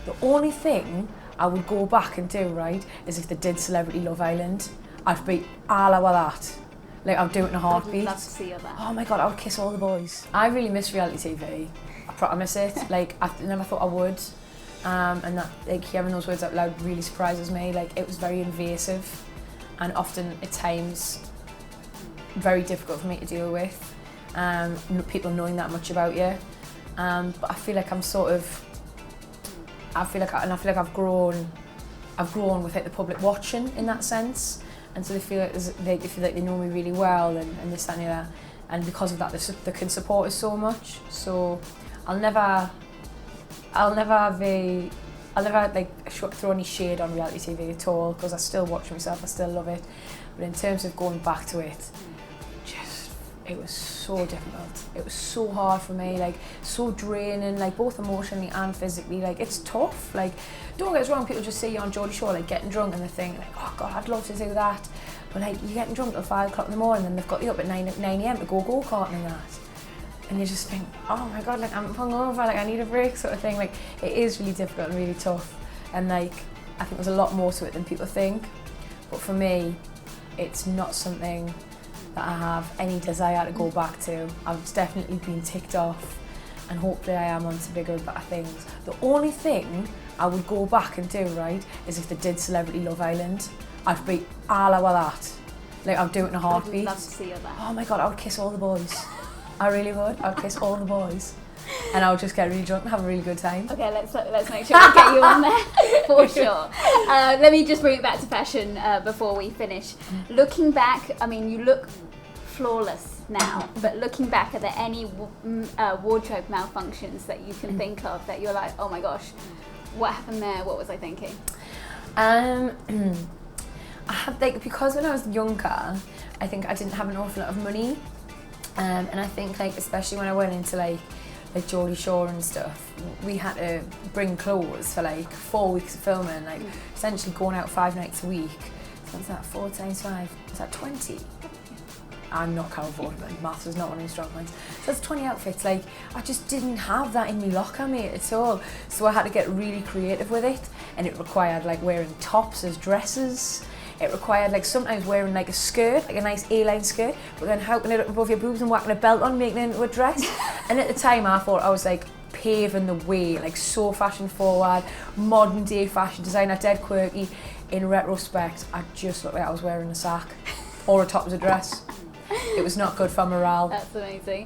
The only thing I would go back and do, right, is if they did Celebrity Love Island. I'd be all over that. Like, I'd do it in a heartbeat. I'd love to see you that. Oh my God, I would kiss all the boys. I really miss reality TV. I proper miss it. Like, I never thought I would. And that, like, hearing those words out loud really surprises me. Like, it was very invasive and often at times very difficult for me to deal with. People knowing that much about you. But I feel like I'm sort of, I feel like I've grown with like, the public watching in that sense. And so they feel like they know me really well and this, that and the other. And because of that, they can support us so much. So I'll never like throw any shade on reality TV at all, because I still watch myself, I still love it. But in terms of going back to it, it was so difficult. It was so hard for me, like so draining, like both emotionally and physically. Like it's tough. Like don't get us wrong, people just see you on Geordie Shore like getting drunk and they think like, oh God, I'd love to do that. But like you're getting drunk till 5 o'clock in the morning and they've got you up at 9 a.m. to go-karting and that. And you just think, oh my God, like I'm hungover, like I need a break sort of thing. Like it is really difficult and really tough. And like I think there's a lot more to it than people think. But for me, it's not something that I have any desire to go back to. I've definitely been ticked off and hopefully I am on to bigger and better things. The only thing I would go back and do, right, is if they did Celebrity Love Island. I'd be all over that. Like I'd do it in a heartbeat. I'd love to see you that. Oh my God, I would kiss all the boys. I really would. I'd kiss all the boys. And I would just get really drunk and have a really good time. Okay, let's make sure we get you on there for sure. Let me just bring it back to fashion before we finish. Looking back, I mean, you look flawless now, but looking back, are there any wardrobe malfunctions that you can think of that you're like, oh my gosh, what happened there? What was I thinking? I had like, because when I was younger, I think I didn't have an awful lot of money. And I think like, especially when I went into like Geordie Shore and stuff, we had to bring clothes for like 4 weeks of filming, like essentially going out 5 nights a week. So what's that, 4 times 5? Is that 20? I'm not Carol Vorderman, maths is not one of my strong points. So that's 20 outfits, like I just didn't have that in my locker, mate, at all. So I had to get really creative with it, and it required like wearing tops as dresses. It required like sometimes wearing like a skirt, like a nice A-line skirt, but then hooking it up above your boobs and whacking a belt on, making it into a dress. And at the time I thought I was like paving the way, like so fashion forward, modern day fashion designer, dead quirky. In retrospect, I just looked like I was wearing a sack or a top as a dress. It was not good for morale. That's amazing.